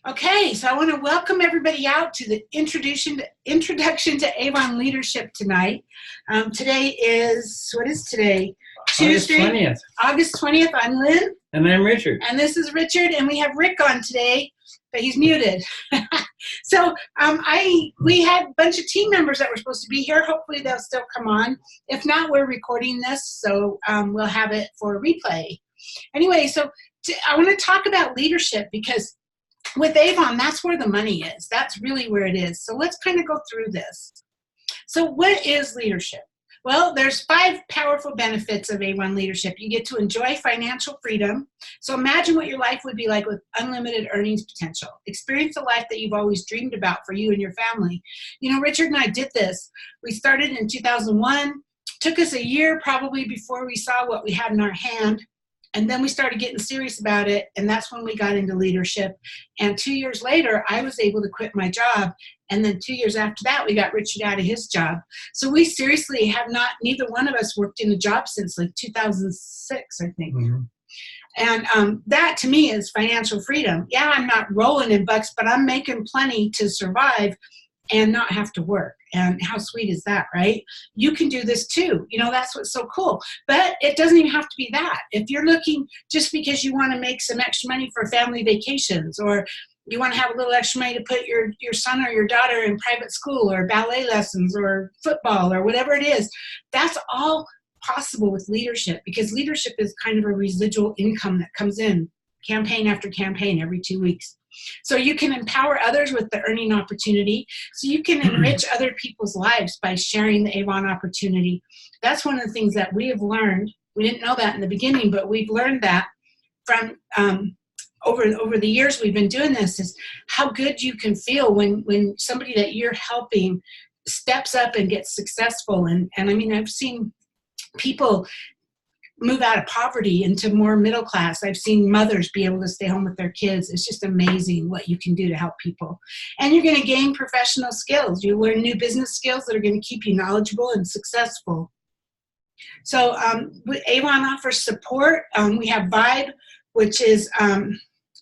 Okay, so I want to welcome everybody out to the introduction to Avon Leadership tonight. Today is, what is today? Tuesday, August 20th. I'm Lynn. And I'm Richard. And this is Richard, and we have Rick on today, but he's muted. So we had a bunch of team members that were supposed to be here. Hopefully they'll still come on. If not, we're recording this, so we'll have it for a replay. Anyway, so I want to talk about leadership because with Avon, that's where the money is. That's really where it is. So let's kind of go through this. So what is leadership? Well, there's 5 powerful benefits of Avon Leadership. You get to enjoy financial freedom. So imagine what your life would be like with unlimited earnings potential. Experience a life that you've always dreamed about for you and your family. You know, Richard and I did this. We started in 2001. Took us a year probably before we saw what we had in our hand. And then we started getting serious about it, and that's when we got into leadership. And 2 years later, I was able to quit my job. And then 2 years after that, we got Richard out of his job. So we seriously have not, neither one of us worked in a job since like 2006, I think. Mm-hmm. And that to me is financial freedom. Yeah, I'm not rolling in bucks, but I'm making plenty to survive and not have to work. And how sweet is that, right? You can do this too. You know, that's what's so cool. But it doesn't even have to be that. If you're looking just because you want to make some extra money for family vacations, or you want to have a little extra money to put your son or your daughter in private school or ballet lessons or football or whatever it is, that's all possible with leadership, because leadership is kind of a residual income that comes in campaign after campaign every 2 weeks. So you can empower others with the earning opportunity. So you can enrich other people's lives by sharing the Avon opportunity. That's one of the things that we have learned. We didn't know that in the beginning, but we've learned that from over the years we've been doing this, is how good you can feel when somebody that you're helping steps up and gets successful. And I mean, I've seen people move out of poverty into more middle class. I've seen mothers be able to stay home with their kids. It's just amazing what you can do to help people. And you're going to gain professional skills. You learn new business skills that are going to keep you knowledgeable and successful. So Avon offers support. We have Vibe, which is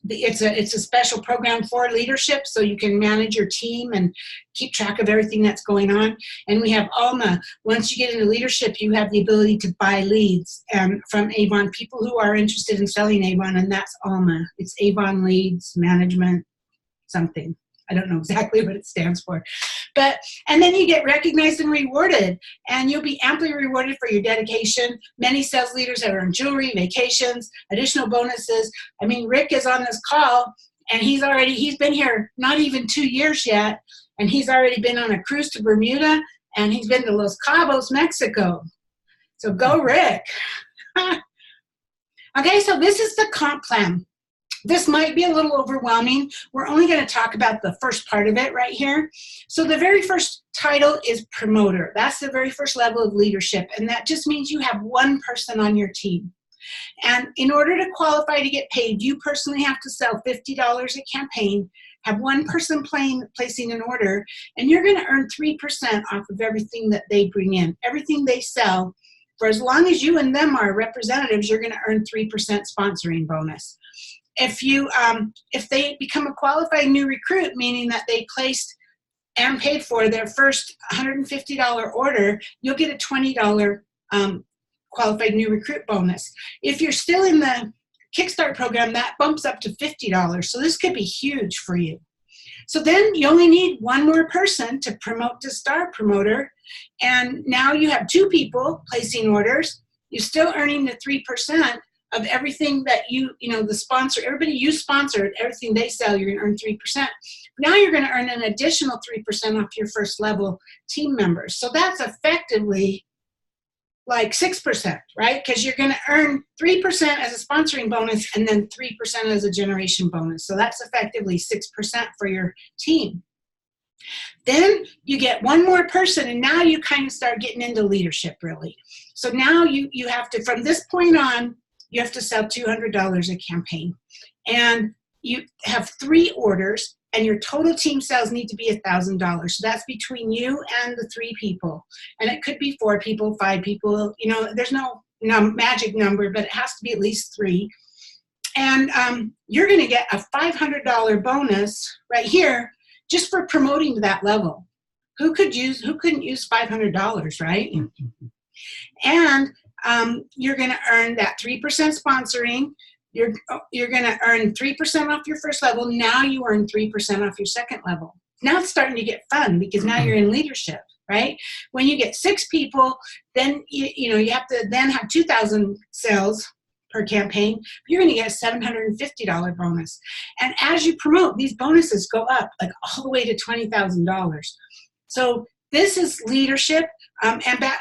it's a special program for leadership, so you can manage your team and keep track of everything that's going on. And we have Alma. Once you get into leadership, you have the ability to buy leads from Avon, people who are interested in selling Avon, and that's Alma. It's Avon Leads Management something. I don't know exactly what it stands for. And then you get recognized and rewarded, and you'll be amply rewarded for your dedication. Many sales leaders have earned jewelry, vacations, additional bonuses. I mean, Rick is on this call, and he's been here not even 2 years yet, and he's already been on a cruise to Bermuda, and he's been to Los Cabos, Mexico. So go, Rick. Okay, so this is the comp plan. This might be a little overwhelming. We're only going to talk about the first part of it right here. So the very first title is promoter. That's the very first level of leadership, and that just means you have one person on your team. And in order to qualify to get paid, you personally have to sell $50 a campaign, have one person placing an order, and you're going to earn 3% off of everything that they bring in, everything they sell. For as long as you and them are representatives, you're going to earn 3% sponsoring bonus. If they become a qualified new recruit, meaning that they placed and paid for their first $150 order, you'll get a $20 qualified new recruit bonus. If you're still in the Kickstart program, that bumps up to $50. So this could be huge for you. So then you only need one more person to promote to star promoter, and now you have 2 people placing orders. You're still earning the 3% of everything that the sponsor, everybody you sponsored, everything they sell, you're going to earn 3%. Now you're going to earn an additional 3% off your first level team members. So that's effectively like 6%, right? Because you're going to earn 3% as a sponsoring bonus and then 3% as a generation bonus. So that's effectively 6% for your team. Then you get one more person, and now you kind of start getting into leadership, really. So now you have to, from this point on, you have to sell $200 a campaign. And you have 3 orders, and your total team sales need to be $1,000. So that's between you and the 3 people. And it could be 4 people, 5 people. There's no magic number, but it has to be at least 3. And you're going to get a $500 bonus right here just for promoting to that level. Who couldn't use $500, right? And you're going to earn that 3% sponsoring. You're going to earn 3% off your first level. Now you earn 3% off your second level. Now it's starting to get fun because now you're in leadership, right? When you get 6 people, then you have to then have 2,000 sales per campaign. You're going to get a $750 bonus. And as you promote, these bonuses go up like all the way to $20,000. So this is leadership. And that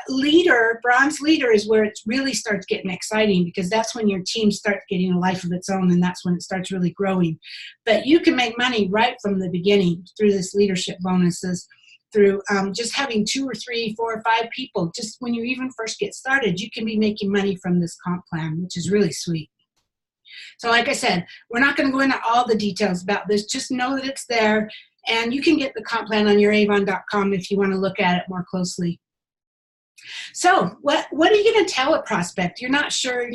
bronze leader is where it really starts getting exciting, because that's when your team starts getting a life of its own, and that's when it starts really growing. But you can make money right from the beginning through this leadership bonuses, through just having 2 or 3, 4 or 5 people. Just when you even first get started, you can be making money from this comp plan, which is really sweet. So like I said, we're not going to go into all the details about this. Just know that it's there, and you can get the comp plan on youreavon.com if you want to look at it more closely. So what are you going to tell a prospect? You're not sure,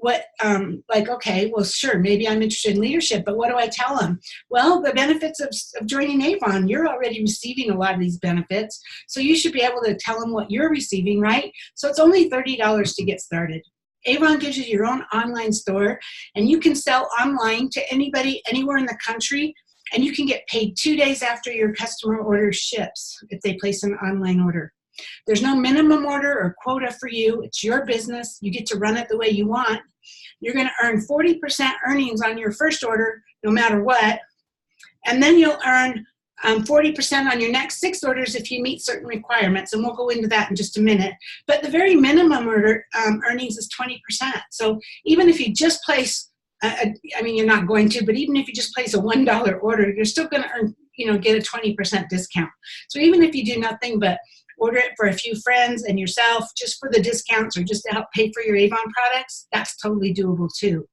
like, okay, well, sure, maybe I'm interested in leadership, but what do I tell them? Well, the benefits of joining Avon, you're already receiving a lot of these benefits, so you should be able to tell them what you're receiving, right? So it's only $30 to get started. Avon gives you your own online store, and you can sell online to anybody, anywhere in the country, and you can get paid 2 days after your customer order ships if they place an online order. There's no minimum order or quota for you. It's your business. You get to run it the way you want. You're going to earn 40% earnings on your first order, no matter what. And then you'll earn 40% on your next 6 orders if you meet certain requirements. And we'll go into that in just a minute. But the very minimum order earnings is 20%. So even if you just place, you're not going to, but even if you just place a $1 order, you're still going to earn, get a 20% discount. So even if you do nothing but order it for a few friends and yourself just for the discounts or just to help pay for your Avon products, that's totally doable too.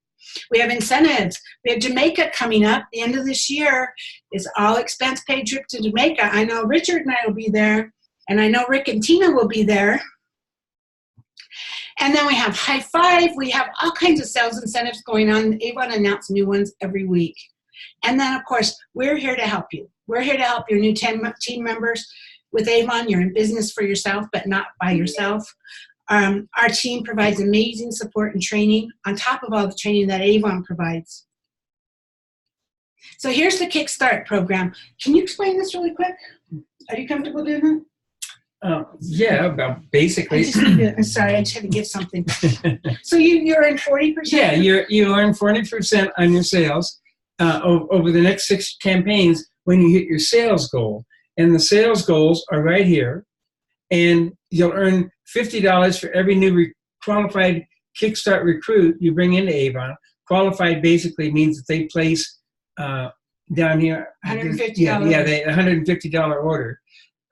We have incentives. We have Jamaica coming up. The end of this year is all expense paid trip to Jamaica. I know Richard and I will be there, and I know Rick and Tina will be there. And then we have High Five. We have all kinds of sales incentives going on. Avon announces new ones every week. And then, of course, we're here to help you. We're here to help your new team members. With Avon, you're in business for yourself, but not by yourself. Our team provides amazing support and training on top of all the training that Avon provides. So here's the Kickstart program. Can you explain this really quick? Are you comfortable doing that? Yeah, about basically. I'm sorry, I just had to give something. So you earn 40%? Yeah, you earn 40% on your sales over the next 6 campaigns when you hit your sales goal. And the sales goals are right here. And you'll earn $50 for every new qualified Kickstart recruit you bring into Avon. Qualified basically means that they place down here. $150. Yeah, the $150 order.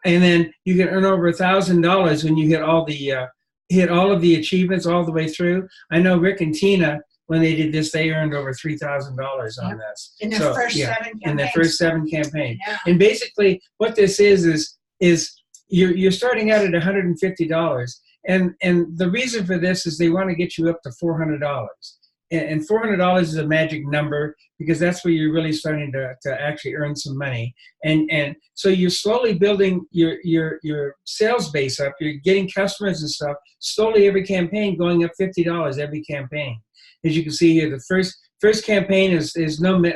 And then you can earn over $1,000 when you hit all of the achievements all the way through. I know Rick and Tina, when they did this, they earned over $3,000 on this. In their first 7 campaigns. In their first 7 campaigns. Yeah. And basically, what this is you're starting out at $150, and the reason for this is they want to get you up to $400. And $400 is a magic number because that's where you're really starting to actually earn some money. And so you're slowly building your sales base up. You're getting customers and stuff slowly every campaign, going up $50 every campaign. As you can see here, the first campaign is no amount.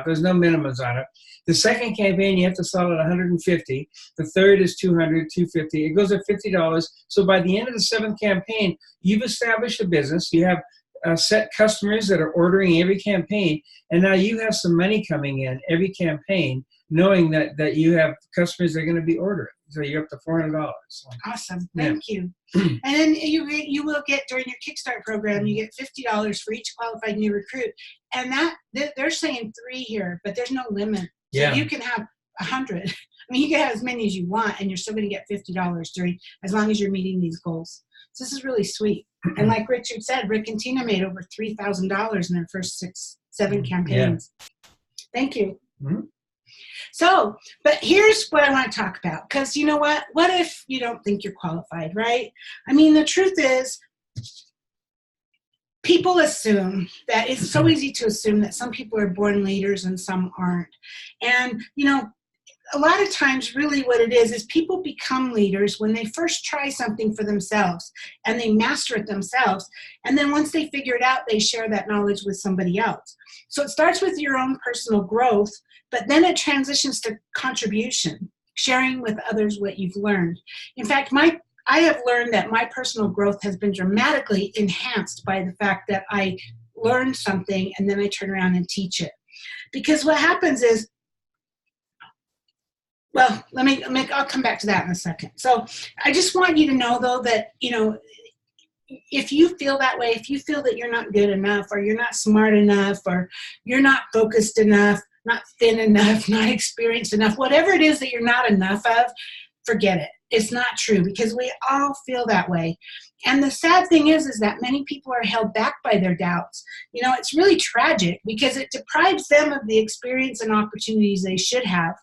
There's no minimums on it. The second campaign, you have to sell at $150. The third is $200, $250. It goes up $50. So by the end of the 7th campaign, you've established a business. You have set customers that are ordering every campaign, and now you have some money coming in every campaign, knowing that you have customers that are going to be ordering. So you're up to $400. Awesome. Thank you. And then you will get, during your Kickstart program, you get $50 for each qualified new recruit. And they're saying 3 here, but there's no limit. So you can have 100. I mean, you can have as many as you want, and you're still going to get $50 as long as you're meeting these goals. So this is really sweet. And like Richard said, Rick and Tina made over $3,000 in their first 7 campaigns. Thank you. Mm-hmm. So, but here's what I want to talk about, because you know what? What if you don't think you're qualified, right? I mean, the truth is, people assume that it's so easy to assume that some people are born leaders and some aren't. And, a lot of times really what it is people become leaders when they first try something for themselves and they master it themselves. And then once they figure it out, they share that knowledge with somebody else. So it starts with your own personal growth, but then it transitions to contribution, sharing with others what you've learned. In fact, I have learned that my personal growth has been dramatically enhanced by the fact that I learned something and then I turn around and teach it. Because what happens is, well, I'll come back to that in a second. So I just want you to know, though, that, if you feel that way, if you feel that you're not good enough, or you're not smart enough, or you're not focused enough, not thin enough, not experienced enough, whatever it is that you're not enough of, forget it. It's not true, because we all feel that way. And the sad thing is that many people are held back by their doubts. It's really tragic, because it deprives them of the experience and opportunities they should have.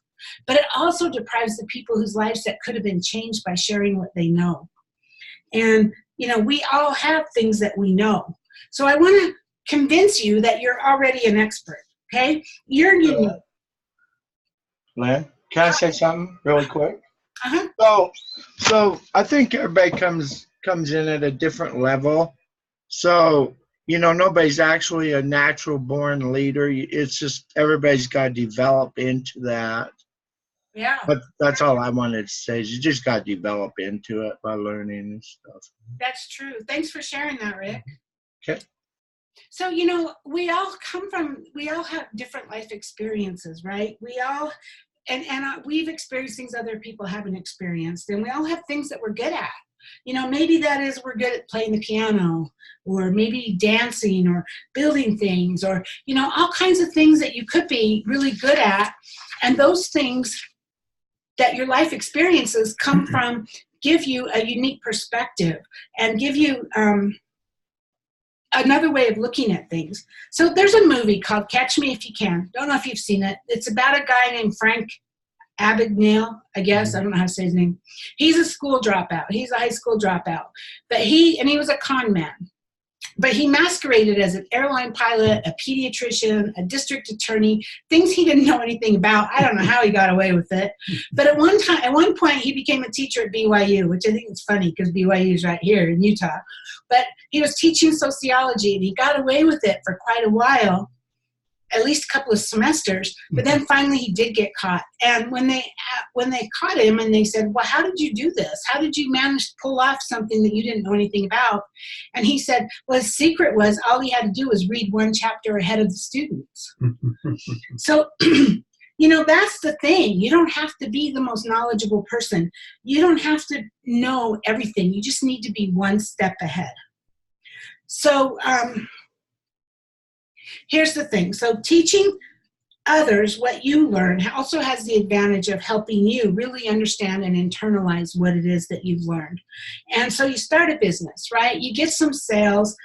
But it also deprives the people whose lives that could have been changed by sharing what they know. And, we all have things that we know. So I want to convince you that you're already an expert, okay? You're unique. Lynn, can I say something really quick? Uh-huh. So I think everybody comes in at a different level. So, nobody's actually a natural born leader. It's just everybody's got to develop into that. Yeah. But that's all I wanted to say, is you just got to develop into it by learning and stuff. That's true. Thanks for sharing that, Rick. Okay. So, we all have different life experiences, right? We all, we've experienced things other people haven't experienced, and we all have things that we're good at. Maybe that is we're good at playing the piano, or maybe dancing, or building things, or, all kinds of things that you could be really good at. And those things that your life experiences come from give you a unique perspective and give you another way of looking at things. So there's a movie called Catch Me If You Can. Don't know if you've seen it. It's about a guy named Frank Abagnale, I guess. I don't know how to say his name. He's a school dropout. He's a high school dropout. But he was a con man. But he masqueraded as an airline pilot, a pediatrician, a district attorney, things he didn't know anything about. I don't know how he got away with it. But at one point, he became a teacher at BYU, which I think is funny because BYU is right here in Utah. But he was teaching sociology, and he got away with it for quite a while, at least a couple of semesters. But then finally he did get caught. And when they caught him and they said, well, how did you do this? How did you manage to pull off something that you didn't know anything about? And he said, well, his secret was all he had to do was read one chapter ahead of the students. So, that's the thing. You don't have to be the most knowledgeable person. You don't have to know everything. You just need to be one step ahead. So, here's the thing. So teaching others what you learn also has the advantage of helping you really understand and internalize what it is that you've learned. And so you start a business, right? You get some sales.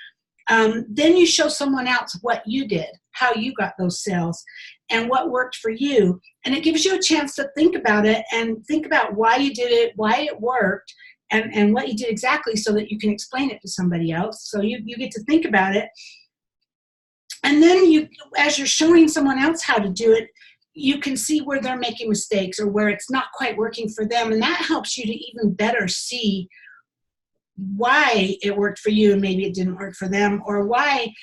Then you show someone else what you did, how you got those sales, and what worked for you. And it gives you a chance to think about it and think about why you did it, why it worked, and what you did exactly, so that you can explain it to somebody else. So you get to think about it. And then as you're showing someone else how to do it, you can see where they're making mistakes or where it's not quite working for them. And that helps you to even better see why it worked for you and maybe it didn't work for them, or why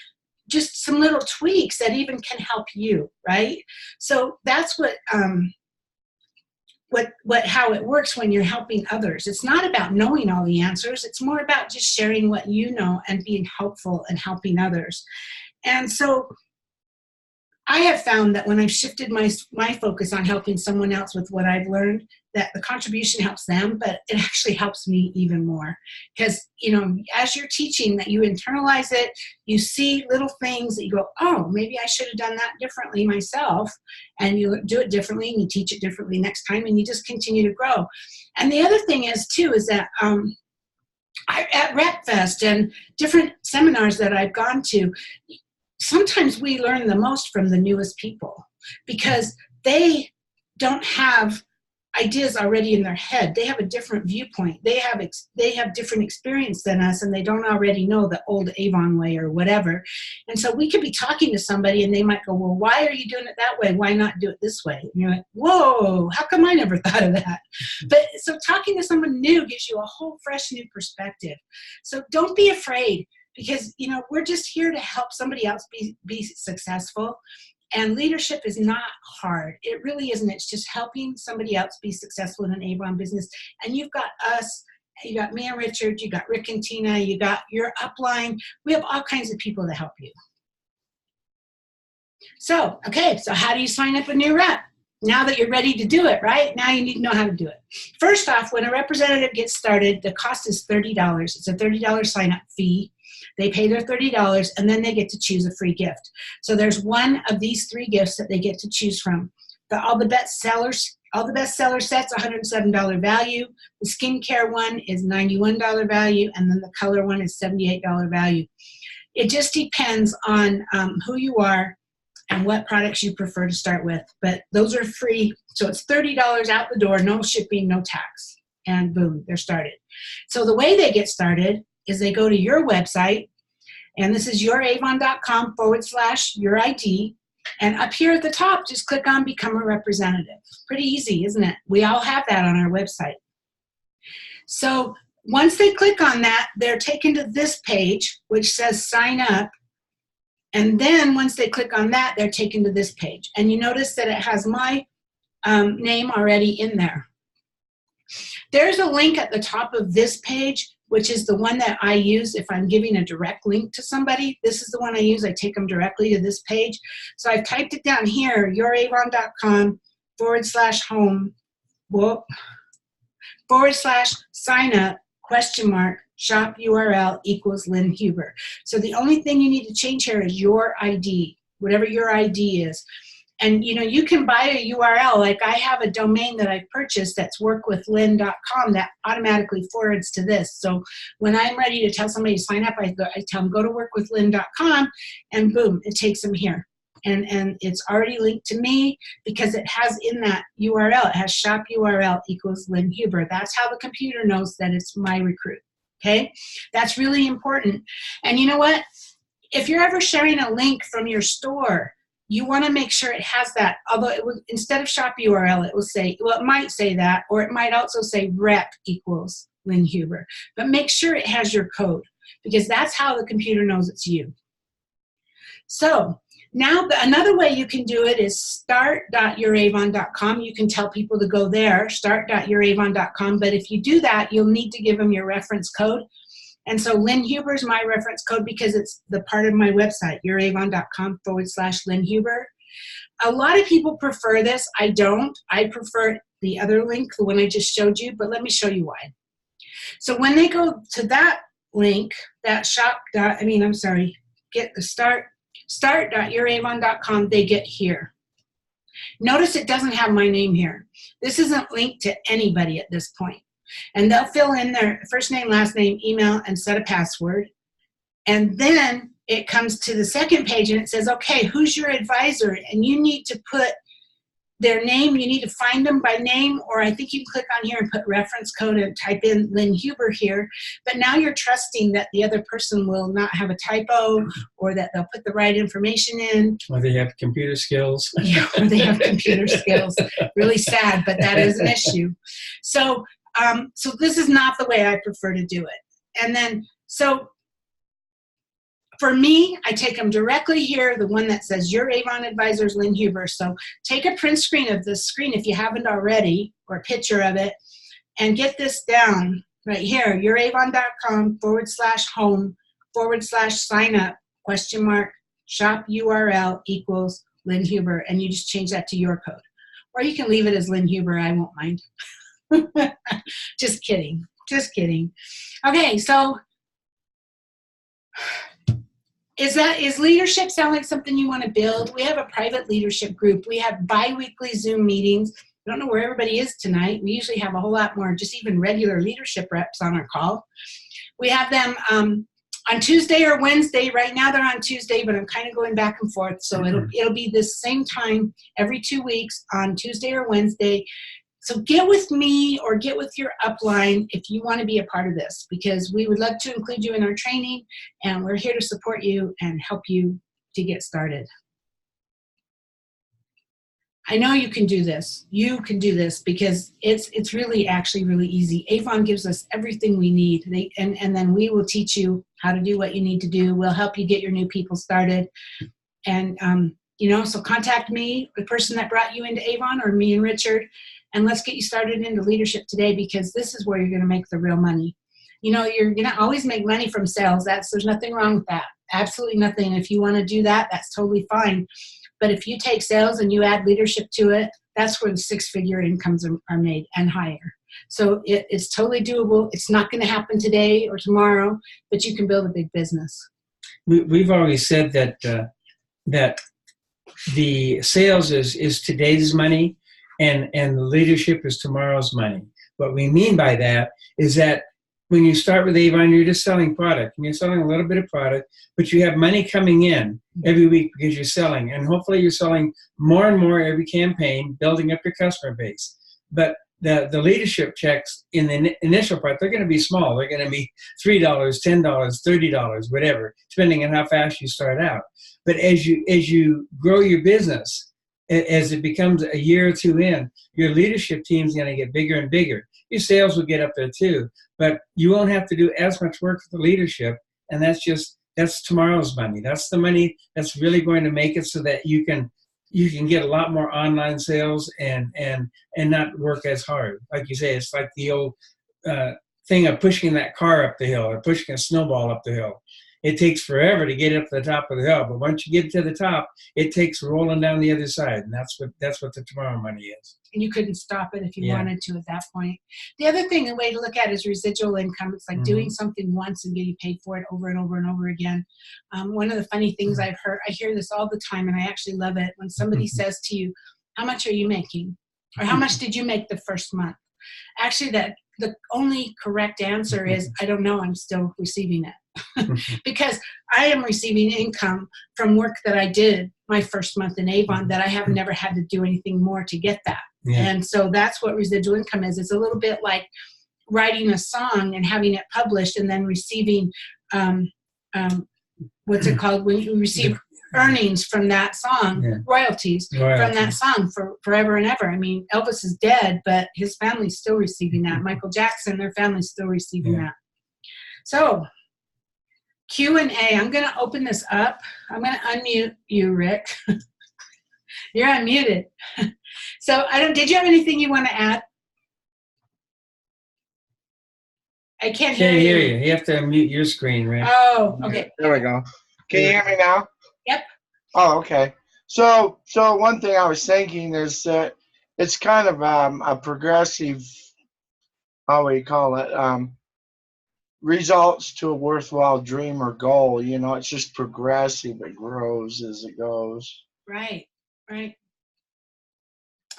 just some little tweaks that even can help you, right? So that's how it works when you're helping others. It's not about knowing all the answers. It's more about just sharing what you know and being helpful and helping others. And so I have found that when I've shifted my focus on helping someone else with what I've learned, that the contribution helps them, but it actually helps me even more. Because, as you're teaching, that you internalize it, you see little things that you go, oh, maybe I should have done that differently myself. And you do it differently and you teach it differently next time, and you just continue to grow. And the other thing is, too, is that at RepFest and different seminars that I've gone to, sometimes we learn the most from the newest people, because they don't have ideas already in their head. They have a different viewpoint. They have different experience than us, and they don't already know the old Avon way or whatever. And so we could be talking to somebody and they might go, well, why are you doing it that way? Why not do it this way? And you're like, whoa, how come I never thought of that? But so talking to someone new gives you a whole fresh new perspective. So don't be afraid, because we're just here to help somebody else be successful. And leadership is not hard. It really isn't. It's just helping somebody else be successful in an Avon business. And you've got us, you got me and Richard, you got Rick and Tina, you got your upline. We have all kinds of people to help you. So, okay, so how do you sign up a new rep? Now that you're ready to do it, right? Now you need to know how to do it. First off, when a representative gets started, the cost is $30. It's a $30 sign-up fee. They pay their $30, and then they get to choose a free gift. So there's one of these 3 gifts that they get to choose from. All the bestseller sets, $107 value. The skincare one is $91 value, and then the color one is $78 value. It just depends on who you are and what products you prefer to start with. But those are free, so it's $30 out the door, no shipping, no tax. And boom, they're started. So the way they get started is they go to your website, and this is youreavon.com/yourID. And up here at the top, just click on Become a Representative. Pretty easy, isn't it? We all have that on our website. So once they click on that, they're taken to this page, which says Sign Up. And then once they click on that, they're taken to this page. And you notice that it has my name already in there. There's a link at the top of this page, which is the one that I use if I'm giving a direct link to somebody. This is the one I use. I take them directly to this page. So I've typed it down here, youreavon.com/home, /sign up, shop URL equals Lynn Huber. So the only thing you need to change here is your ID, whatever your ID is. And you can buy a URL. Like I have a domain that I purchased that's workwithlynn.com that automatically forwards to this. So when I'm ready to tell somebody to sign up, I tell them go to workwithlynn.com, and boom, it takes them here. And it's already linked to me because it has in that URL, it has shop URL equals Lynn Huber. That's how the computer knows that it's my recruit. Okay, that's really important. And you know what? If you're ever sharing a link from your store, you want to make sure it has that. Although it will, instead of shop URL, it will say, well, it might say that, or it might also say rep equals Lynn Huber. But make sure it has your code, because that's how the computer knows it's you. So now another way you can do it is start.youreavon.com. You can tell people to go there, start.youreavon.com. But if you do that, you'll need to give them your reference code. And so Lynn Huber is my reference code because it's the part of my website, youreavon.com/Lynn Huber. A lot of people prefer this. I don't. I prefer the other link, the one I just showed you, but let me show you why. So when they go to that link, that start.youreavon.com, they get here. Notice it doesn't have my name here. This isn't linked to anybody at this point. And they'll fill in their first name, last name, email, and set a password. And then it comes to the second page and it says, okay, who's your advisor? And you need to put their name. You need to find them by name, or I think you can click on here and put reference code and type in Lynn Huber here. But now you're trusting that the other person will not have a typo, or that they'll put the right information in. Or they have computer skills. Yeah, or they have computer skills. Really sad, but that is an issue. So this is not the way I prefer to do it. And then, so for me, I take them directly here, the one that says Your Avon Advisors, Lynn Huber. So take a print screen of this screen if you haven't already, or a picture of it, and get this down right here, youreavon.com/home/sign up, shop URL equals Lynn Huber. And you just change that to your code. Or you can leave it as Lynn Huber, I won't mind. Just kidding. Just kidding. Okay, so is leadership sound like something you want to build? We have a private leadership group. We have bi-weekly Zoom meetings. I don't know where everybody is tonight. We usually have a whole lot more, just even regular leadership reps on our call. We have them on Tuesday or Wednesday. Right now they're on Tuesday, but I'm kind of going back and forth. So it'll be the same time every 2 weeks on Tuesday or Wednesday. So get with me or get with your upline if you want to be a part of this, because we would love to include you in our training, and we're here to support you and help you to get started. I know you can do this. You can do this because it's really actually really easy. Avon gives us everything we need. And then we will teach you how to do what you need to do. We'll help you get your new people started. And, so contact me, the person that brought you into Avon, or me and Richard, and let's get you started into leadership today, because this is where you're going to make the real money. You're going to always make money from sales. There's nothing wrong with that. Absolutely nothing. If you want to do that, that's totally fine. But if you take sales and you add leadership to it, that's where the six-figure incomes are made and higher. So it's totally doable. It's not going to happen today or tomorrow, but you can build a big business. We've always said that that the sales is today's money, and the leadership is tomorrow's money. What we mean by that is that when you start with Avon, you're just selling product, and you're selling a little bit of product, but you have money coming in every week because you're selling, and hopefully you're selling more and more every campaign, building up your customer base. But the leadership checks in the initial part, they're going to be small. They're going to be $3, $10, $30, whatever, depending on how fast you start out. But as you grow your business, as it becomes a year or two in, your leadership team is going to get bigger and bigger. Your sales will get up there too, but you won't have to do as much work for the leadership, and that's tomorrow's money. That's the money that's really going to make it so that you can get a lot more online sales and not work as hard. Like you say, it's like the old thing of pushing that car up the hill or pushing a snowball up the hill. It takes forever to get up to the top of the hill, but once you get to the top, it takes rolling down the other side, and that's what the tomorrow money is. And you couldn't stop it if you wanted to at that point. The other thing, the way to look at it is residual income. It's like doing something once and getting paid for it over and over and over again. One of the funny things I hear this all the time, and I actually love it, when somebody says to you, "How much are you making?" or "How much did you make the first month?" Actually, the only correct answer is, "I don't know, I'm still receiving it." Because I am receiving income from work that I did my first month in Avon that I have never had to do anything more to get that. Yeah. And so that's what residual income is. It's a little bit like writing a song and having it published and then receiving, what's it called? When you receive earnings from that song, royalties from that song for forever and ever. I mean, Elvis is dead, but his family's still receiving that. Michael Jackson, their family's still receiving that. So Q&A. I'm going to open this up. I'm going to unmute you, Rick. You're unmuted. So did you have anything you want to add? I can't hear you. You have to unmute your screen, Rick. Oh, okay. There we go. Can you hear me now? Yep. Oh, okay. So one thing I was thinking is that it's kind of a progressive, how do you call it, results to a worthwhile dream or goal. It's just progressive. It grows as it goes. Right. And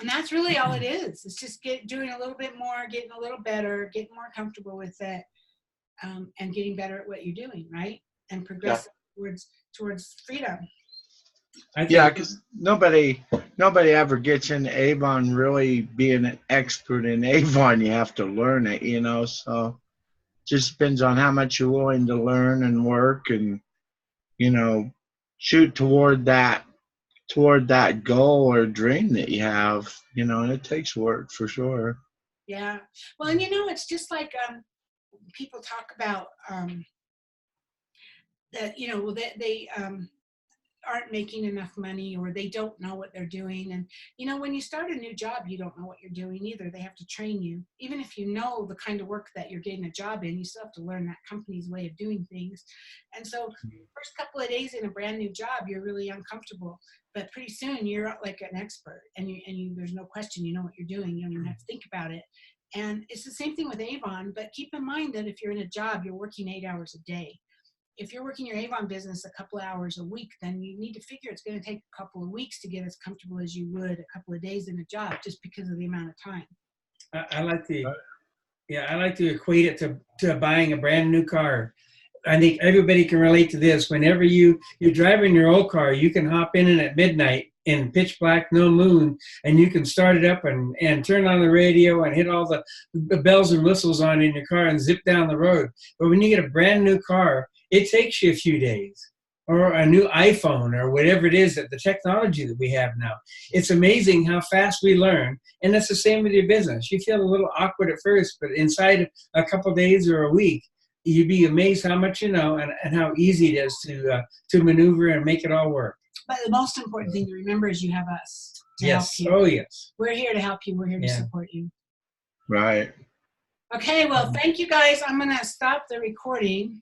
that's really all it is. It's just doing a little bit more, getting a little better, getting more comfortable with it, and getting better at what you're doing, right? And progressing towards freedom. Because nobody ever gets into Avon really being an expert in Avon. You have to learn it, so just depends on how much you're willing to learn and work and, shoot toward that goal or dream that you have, and it takes work for sure. Yeah. Well, and it's just like people talk about that, they aren't making enough money, or they don't know what they're doing. And when you start a new job, you don't know what you're doing either. They have to train you. Even if you know the kind of work that you're getting a job in, you still have to learn that company's way of doing things. And so first couple of days in a brand new job, you're really uncomfortable, but pretty soon you're like an expert, and there's no question, you know what you're doing. You don't even have to think about it. And it's the same thing with Avon, but keep in mind that if you're in a job, you're working 8 hours a day. If you're working your Avon business a couple of hours a week, then you need to figure it's going to take a couple of weeks to get as comfortable as you would a couple of days in a job, just because of the amount of time. I like to equate it to buying a brand new car. I think everybody can relate to this. Whenever you're driving your old car, you can hop in at midnight in pitch black, no moon, and you can start it up and turn on the radio and hit all the bells and whistles on in your car and zip down the road. But when you get a brand new car, it takes you a few days. Or a new iPhone or whatever it is, that the technology that we have now. It's amazing how fast we learn. And it's the same with your business. You feel a little awkward at first, but inside a couple of days or a week, you'd be amazed how much you know and how easy it is to maneuver and make it all work. But the most important thing to remember is you have us to help you. Oh, yes. We're here to help you. We're here to support you. Right. Okay, well, thank you guys. I'm going to stop the recording.